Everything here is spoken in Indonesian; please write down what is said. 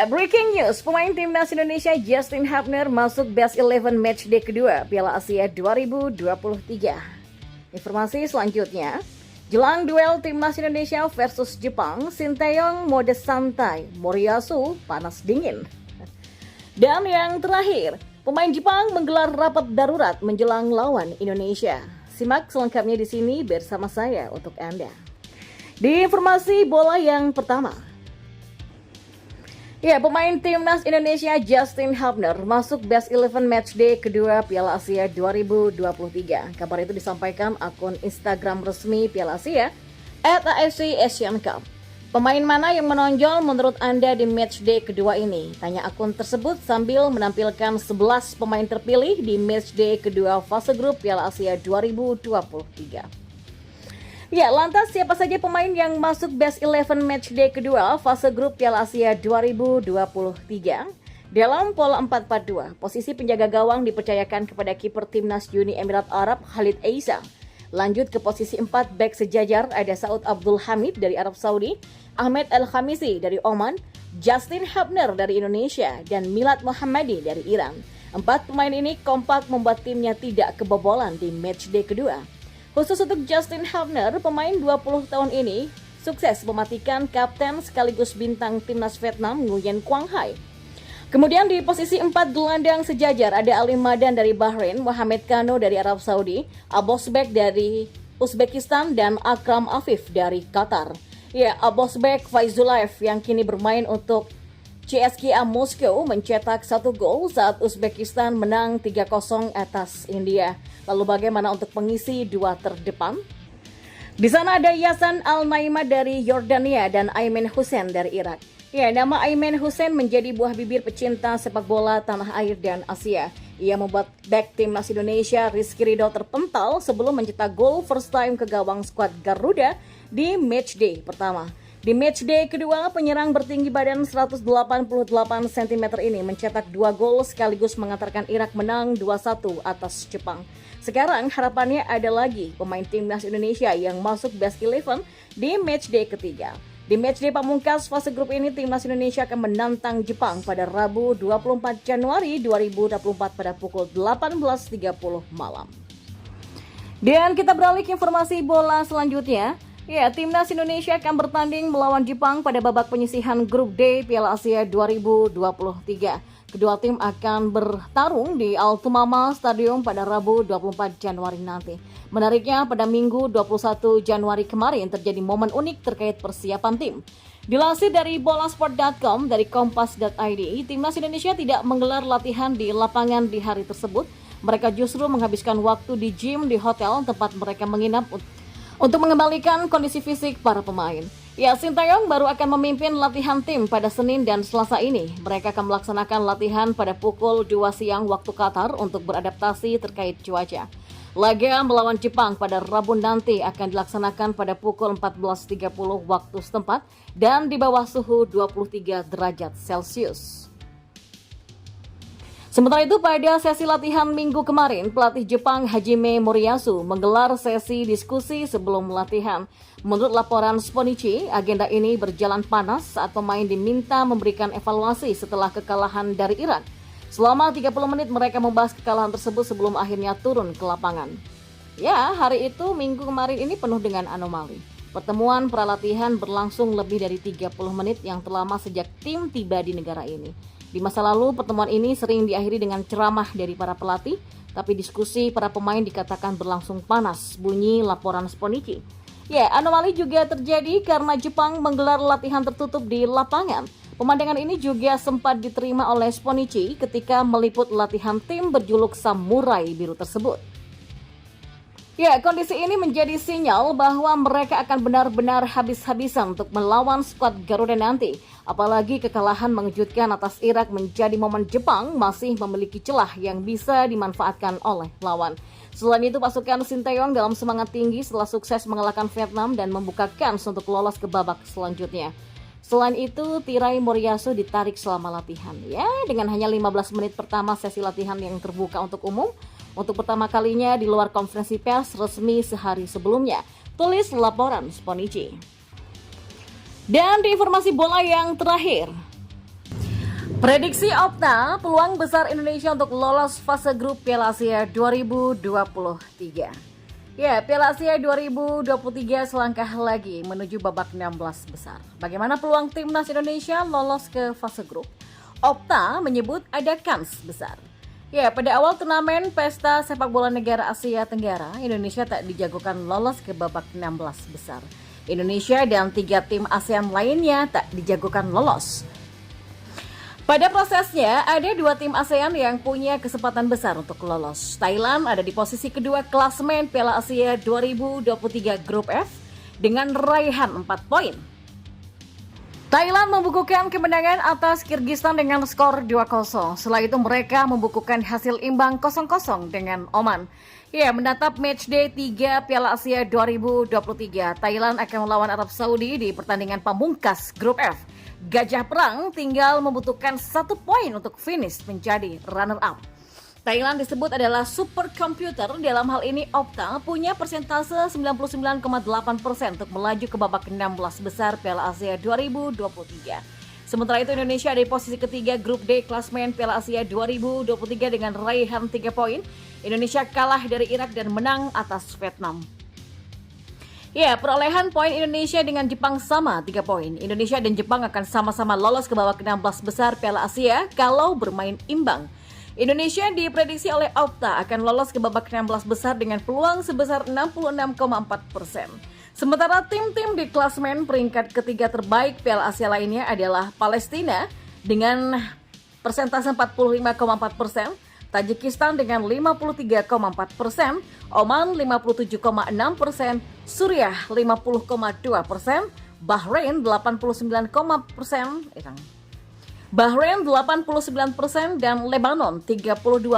Ya, breaking news. Pemain timnas Indonesia Justin Hubner masuk Best 11 Matchday kedua Piala Asia 2023. Informasi selanjutnya, jelang duel timnas Indonesia versus Jepang, Sinteyong mode santai, Moriyasu panas dingin. Dan yang terakhir, pemain Jepang menggelar rapat darurat menjelang lawan Indonesia. Simak selengkapnya di sini bersama saya untuk Anda. Di informasi bola yang pertama, pemain timnas Indonesia Justin Hubner masuk Best 11 Matchday kedua Piala Asia 2023. Kabar itu disampaikan akun Instagram resmi Piala Asia @AFC Asian Cup. Pemain mana yang menonjol menurut Anda di Matchday kedua ini? Tanya akun tersebut sambil menampilkan 11 pemain terpilih di Matchday kedua fase grup Piala Asia 2023. Lantas siapa saja pemain yang masuk Best 11 Matchday kedua fase grup Piala Asia 2023? Dalam pola 4-4-2, posisi penjaga gawang dipercayakan kepada kiper timnas Uni Emirat Arab Khalid Asa. Lanjut ke posisi 4 bek sejajar ada Saud Abdul Hamid dari Arab Saudi, Ahmed Al-Khamisi dari Oman, Justin Hubner dari Indonesia, dan Milad Mohammadi dari Iran. 4 pemain ini kompak membuat timnya tidak kebobolan di Matchday kedua. Khusus untuk Justin Hubner, pemain 20 tahun ini sukses mematikan kapten sekaligus bintang timnas Vietnam Nguyen Quang Hai. Kemudian di posisi 4 gelandang sejajar ada Ali Madan dari Bahrain, Mohamed Kano dari Arab Saudi, Abosbek dari Uzbekistan, dan Akram Afif dari Qatar. Abosbek Faizulaev yang kini bermain untuk CSKA Moskow mencetak 1 gol saat Uzbekistan menang 3-0 atas India. Lalu bagaimana untuk pengisi 2 terdepan? Di sana ada Yasan Al-Naima dari Yordania dan Aimen Hussein dari Irak. Nama Aimen Hussein menjadi buah bibir pecinta sepak bola tanah air dan Asia. Ia membuat bek timnas Indonesia Rizky Ridho terpental sebelum mencetak gol first time ke gawang skuad Garuda di matchday pertama. Di matchday kedua, penyerang bertinggi badan 188 cm ini mencetak 2 gol sekaligus mengantarkan Irak menang 2-1 atas Jepang. Sekarang harapannya ada lagi pemain timnas Indonesia yang masuk Best 11 di matchday ketiga. Di matchday pamungkas fase grup ini, timnas Indonesia akan menantang Jepang pada Rabu 24 Januari 2024 pada pukul 18.30 malam. Dan kita beralih ke informasi bola selanjutnya. Timnas Indonesia akan bertanding melawan Jepang pada babak penyisihan grup D Piala Asia 2023. Kedua tim akan bertarung di Altumama Stadium pada Rabu 24 Januari nanti. Menariknya, pada Minggu 21 Januari kemarin terjadi momen unik terkait persiapan tim. Dilansir dari bolasport.com dari kompas.id, timnas Indonesia tidak menggelar latihan di lapangan di hari tersebut. Mereka justru menghabiskan waktu di gym di hotel tempat mereka menginap untuk mengembalikan kondisi fisik para pemain. Sinteyong baru akan memimpin latihan tim pada Senin dan Selasa ini. Mereka akan melaksanakan latihan pada pukul 2 siang waktu Qatar untuk beradaptasi terkait cuaca. Laga melawan Jepang pada Rabu nanti akan dilaksanakan pada pukul 14.30 waktu setempat dan di bawah suhu 23 derajat Celcius. Sementara itu, pada sesi latihan minggu kemarin, pelatih Jepang Hajime Moriyasu menggelar sesi diskusi sebelum latihan. Menurut laporan Sponichi, agenda ini berjalan panas saat pemain diminta memberikan evaluasi setelah kekalahan dari Irak. Selama 30 menit mereka membahas kekalahan tersebut sebelum akhirnya turun ke lapangan. Hari itu minggu kemarin ini penuh dengan anomali. Pertemuan pralatihan berlangsung lebih dari 30 menit yang terlama sejak tim tiba di negara ini. Di masa lalu, pertemuan ini sering diakhiri dengan ceramah dari para pelatih, tapi diskusi para pemain dikatakan berlangsung panas, bunyi laporan Sponichi. Anomali juga terjadi karena Jepang menggelar latihan tertutup di lapangan. Pemandangan ini juga sempat diterima oleh Sponichi ketika meliput latihan tim berjuluk Samurai Biru tersebut. Kondisi ini menjadi sinyal bahwa mereka akan benar-benar habis-habisan untuk melawan skuad Garuda nanti. Apalagi kekalahan mengejutkan atas Irak menjadi momen Jepang masih memiliki celah yang bisa dimanfaatkan oleh lawan. Selain itu, pasukan Sinteyong dalam semangat tinggi setelah sukses mengalahkan Vietnam dan membuka kans untuk lolos ke babak selanjutnya. Selain itu, tirai Moriyasu ditarik selama latihan. Dengan hanya 15 menit pertama sesi latihan yang terbuka untuk umum, untuk pertama kalinya di luar konferensi pers resmi sehari sebelumnya, tulis laporan Sponichi. Dan di informasi bola yang terakhir, Prediksi Opta, peluang besar Indonesia untuk lolos fase grup Piala Asia 2023. Ya, Piala Asia 2023 selangkah lagi menuju babak 16 besar. Bagaimana peluang timnas Indonesia lolos ke fase grup? Opta menyebut ada kans besar. Ya, pada awal turnamen Pesta Sepak Bola Negara Asia Tenggara, Indonesia tak dijagokan lolos ke babak 16 besar. Indonesia dan 3 tim ASEAN lainnya tak dijagokan lolos. Pada prosesnya, ada 2 tim ASEAN yang punya kesempatan besar untuk lolos. Thailand ada di posisi kedua klasemen Piala Asia 2023 Grup F dengan raihan 4 poin. Thailand membukukan kemenangan atas Kyrgyzstan dengan skor 2-0. Setelah itu mereka membukukan hasil imbang 0-0 dengan Oman. Ya, menatap matchday 3 Piala Asia 2023. Thailand akan melawan Arab Saudi di pertandingan pamungkas Grup F. Gajah Perang tinggal membutuhkan 1 poin untuk finish menjadi runner-up. Thailand disebut adalah superkomputer. Dalam hal ini Opta punya persentase 99,8% untuk melaju ke babak 16 besar Piala Asia 2023. Sementara itu Indonesia ada di posisi ketiga Grup D klasemen Piala Asia 2023 dengan raihan 3 poin. Indonesia kalah dari Irak dan menang atas Vietnam. Ya, perolehan poin Indonesia dengan Jepang sama 3 poin. Indonesia dan Jepang akan sama-sama lolos ke babak 16 besar Piala Asia kalau bermain imbang. Indonesia diprediksi oleh Opta akan lolos ke babak 16 besar dengan peluang sebesar 66,4%. Sementara tim-tim di klasemen peringkat ketiga terbaik Piala Asia lainnya adalah Palestina dengan persentase 45,4%, Tajikistan dengan 53,4%, Oman 57,6%, Suriah 50,2%, Bahrain 89,9%, dan Lebanon 32,8%.